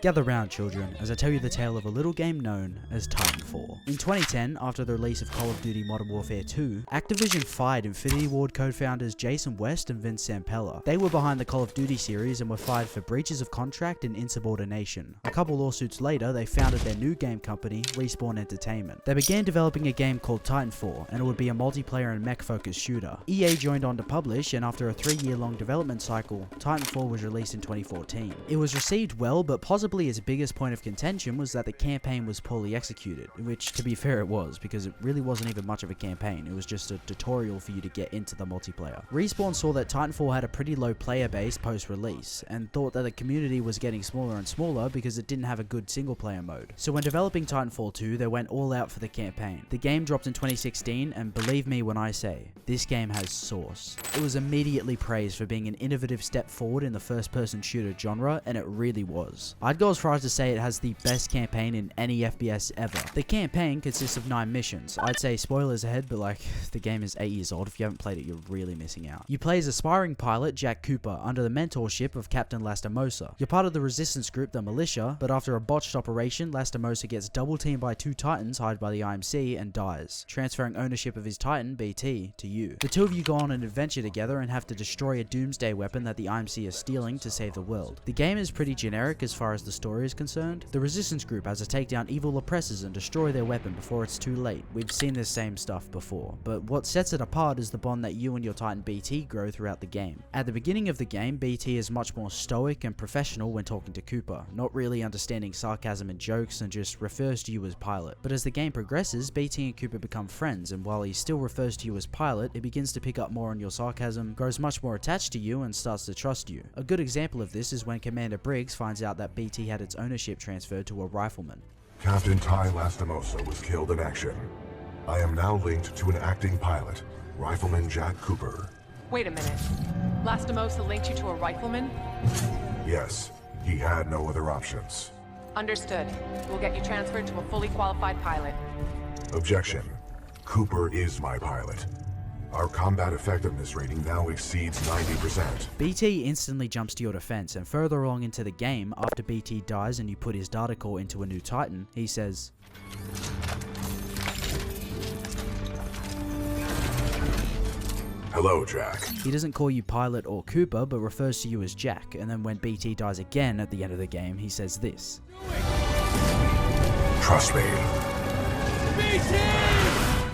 Gather round, children, as I tell you the tale of a little game known as Titanfall. In 2010, after the release of Call of Duty Modern Warfare 2, Activision fired Infinity Ward co-founders Jason West and Vince Zampella. They were behind the Call of Duty series and were fired for breaches of contract and insubordination. A couple lawsuits later, they founded their new game company, Respawn Entertainment. They began developing a game called Titanfall, and it would be a multiplayer and mech-focused shooter. EA joined on to publish, and after a 3-year-long development cycle, Titanfall was released in 2014. It was received well, but possibly its biggest point of contention was that the campaign was poorly executed, which to be fair it was, because it really wasn't even much of a campaign, it was just a tutorial for you to get into the multiplayer. Respawn saw that Titanfall had a pretty low player base post-release, and thought that the community was getting smaller and smaller because it didn't have a good single player mode. So when developing Titanfall 2, they went all out for the campaign. The game dropped in 2016, and believe me when I say, this game has sauce. It was immediately praised for being an innovative step forward in the first-person shooter genre, and it really was. I'd go as far as to say it has the best campaign in any FPS ever. The campaign consists of 9 missions. I'd say spoilers ahead, but like, the game is 8 years old. If you haven't played it, you're really missing out. You play as aspiring pilot Jack Cooper under the mentorship of Captain Lastimosa. You're part of the resistance group, the Militia, but after a botched operation, Lastimosa gets double teamed by 2 Titans hired by the IMC and dies, transferring ownership of his Titan, BT, to you. The two of you go on an adventure together and have to destroy a doomsday weapon that the IMC is stealing to save the world. The game is pretty generic as far as the story is concerned. The resistance group has to take down evil oppressors and destroy their weapon before it's too late. We've seen this same stuff before, but what sets it apart is the bond that you and your Titan BT grow throughout the game. At the beginning of the game, BT is much more stoic and professional when talking to Cooper, not really understanding sarcasm and jokes and just refers to you as pilot. But as the game progresses, BT and Cooper become friends, and while he still refers to you as pilot, it begins to pick up more on your sarcasm, grows much more attached to you, and starts to trust you. A good example of this is when Commander Briggs finds out that BT had its ownership transferred to a rifleman. Captain Ty Lastimosa was killed in action. I am now linked to an acting pilot, Rifleman Jack Cooper. Wait a minute. Lastimosa linked you to a rifleman? Yes, he had no other options. Understood. We'll get you transferred to a fully qualified pilot. Objection. Cooper is my pilot. Our combat effectiveness rating now exceeds 90%. BT instantly jumps to your defense, and further along into the game, after BT dies and you put his data core into a new Titan, he says, "Hello, Jack." He doesn't call you Pilot or Cooper, but refers to you as Jack, and then when BT dies again at the end of the game, he says this. "Trust me." BT!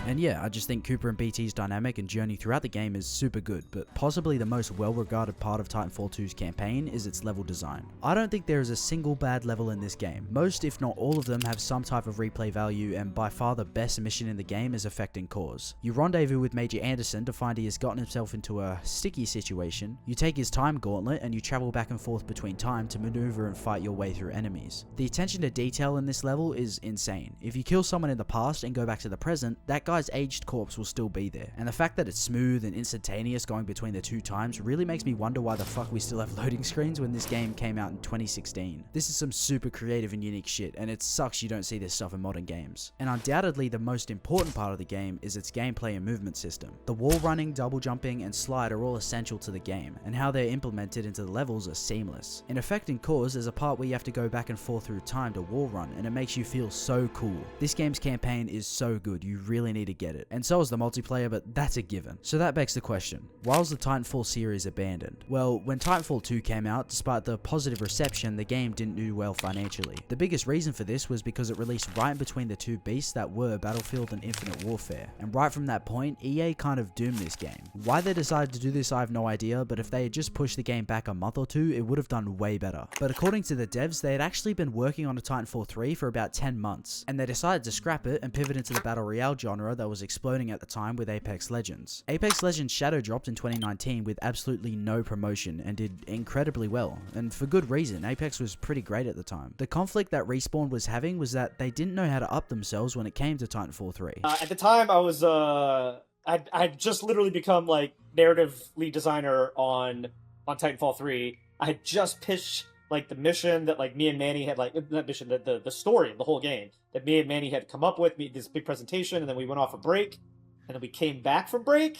And yeah, I just think Cooper and BT's dynamic and journey throughout the game is super good, but possibly the most well-regarded part of Titanfall 2's campaign is its level design. I don't think there is a single bad level in this game. Most, if not all of them, have some type of replay value, and by far the best mission in the game is Affecting Cause. You rendezvous with Major Anderson to find he has gotten himself into a sticky situation, you take his time gauntlet, and you travel back and forth between time to maneuver and fight your way through enemies. The attention to detail in this level is insane. If you kill someone in the past and go back to the present, that guy's aged corpse will still be there, and the fact that it's smooth and instantaneous going between the 2 times really makes me wonder why the fuck we still have loading screens when this game came out in 2016. This is some super creative and unique shit, and it sucks you don't see this stuff in modern games. And undoubtedly the most important part of the game is its gameplay and movement system. The wall running, double jumping, and slide are all essential to the game, and how they're implemented into the levels are seamless. In Affecting Cause, there's a part where you have to go back and forth through time to wall run, and it makes you feel so cool. This game's campaign is so good, you really need to get it. And so is the multiplayer, but that's a given. So that begs the question, why was the Titanfall series abandoned? Well, when Titanfall 2 came out, despite the positive reception, the game didn't do well financially. The biggest reason for this was because it released right in between the 2 beasts that were Battlefield and Infinite Warfare. And right from that point, EA kind of doomed this game. Why they decided to do this I have no idea, but if they had just pushed the game back a month or 2, it would have done way better. But according to the devs, they had actually been working on a Titanfall 3 for about 10 months, and they decided to scrap it and pivot into the Battle Royale genre that was exploding at the time with Apex Legends. Apex Legends Shadow dropped in 2019 with absolutely no promotion and did incredibly well, and for good reason. Apex was pretty great at the time. The conflict that Respawn was having was that they didn't know how to up themselves when it came to Titanfall 3. At the time, I was I'd just literally become like narrative lead designer on Titanfall 3. I had just pitched like the mission that like me and Manny had, like not mission, the story of the whole game that me and Manny had come up with, this big presentation, and then we went off a break. And then we came back from break,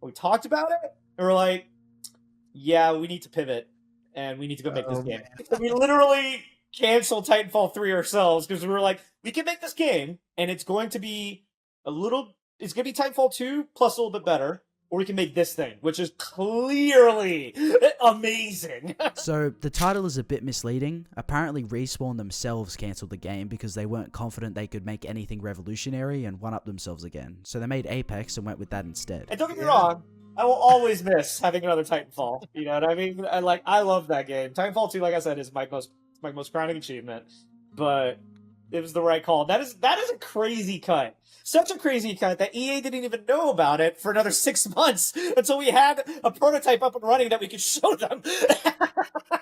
and we talked about it, and we're like, yeah, we need to pivot, and we need to go make this game. So we literally cancel Titanfall 3 ourselves because we were like, we can make this game and it's going to be it's going to be Titanfall 2 plus a little bit better. Or we can make this thing, which is clearly amazing. So, the title is a bit misleading. Apparently, Respawn themselves cancelled the game because they weren't confident they could make anything revolutionary and one-up themselves again. So they made Apex and went with that instead. And don't get me wrong, I will always miss having another Titanfall. You know what I mean? I love that game. Titanfall 2, like I said, is my most crowning achievement. But it was the right call. That is a crazy cut. Such a crazy cut that EA didn't even know about it for another 6 months until we had a prototype up and running that we could show them.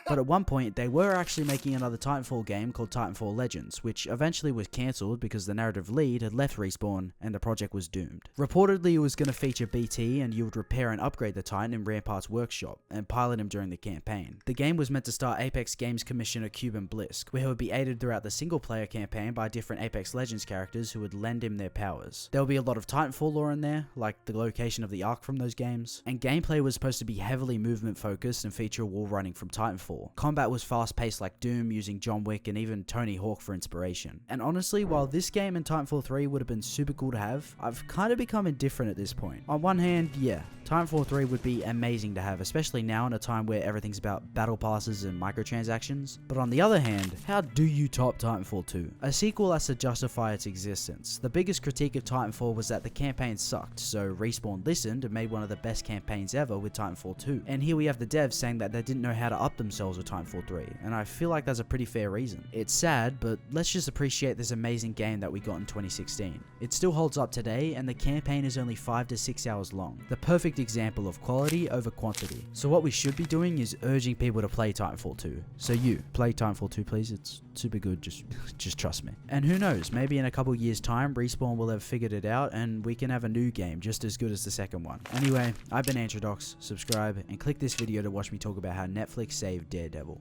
But at one point, they were actually making another Titanfall game called Titanfall Legends, which eventually was cancelled because the narrative lead had left Respawn and the project was doomed. Reportedly, it was going to feature BT and you would repair and upgrade the Titan in Rampart's workshop and pilot him during the campaign. The game was meant to star Apex Games Commissioner Cuban Blisk, where he would be aided throughout the single-player campaign by different Apex Legends characters who would lend him their powers. There will be a lot of Titanfall lore in there, like the location of the Ark from those games, and gameplay was supposed to be heavily movement-focused and feature wall running from Titanfall. Combat was fast-paced like Doom, using John Wick and even Tony Hawk for inspiration. And honestly, while this game and Titanfall 3 would have been super cool to have, I've kind of become indifferent at this point. On one hand, yeah, Titanfall 3 would be amazing to have, especially now in a time where everything's about battle passes and microtransactions. But on the other hand, how do you top Titanfall 2? A sequel has to justify its existence. The biggest critique of Titanfall was that the campaign sucked, so Respawn listened and made one of the best campaigns ever with Titanfall 2. And here we have the devs saying that they didn't know how to up themselves with Titanfall 3, and I feel like that's a pretty fair reason. It's sad, but let's just appreciate this amazing game that we got in 2016. It still holds up today, and the campaign is only 5 to 6 hours long. The perfect example of quality over quantity. So what we should be doing is urging people to play Titanfall 2. So you, play Titanfall 2 please, it's super good, just trust me. And who knows, maybe in a couple years time, Respawn will have figured it out and we can have a new game just as good as the second one. Anyway, I've been Antradox, subscribe and click this video to watch me talk about how Netflix saved Daredevil.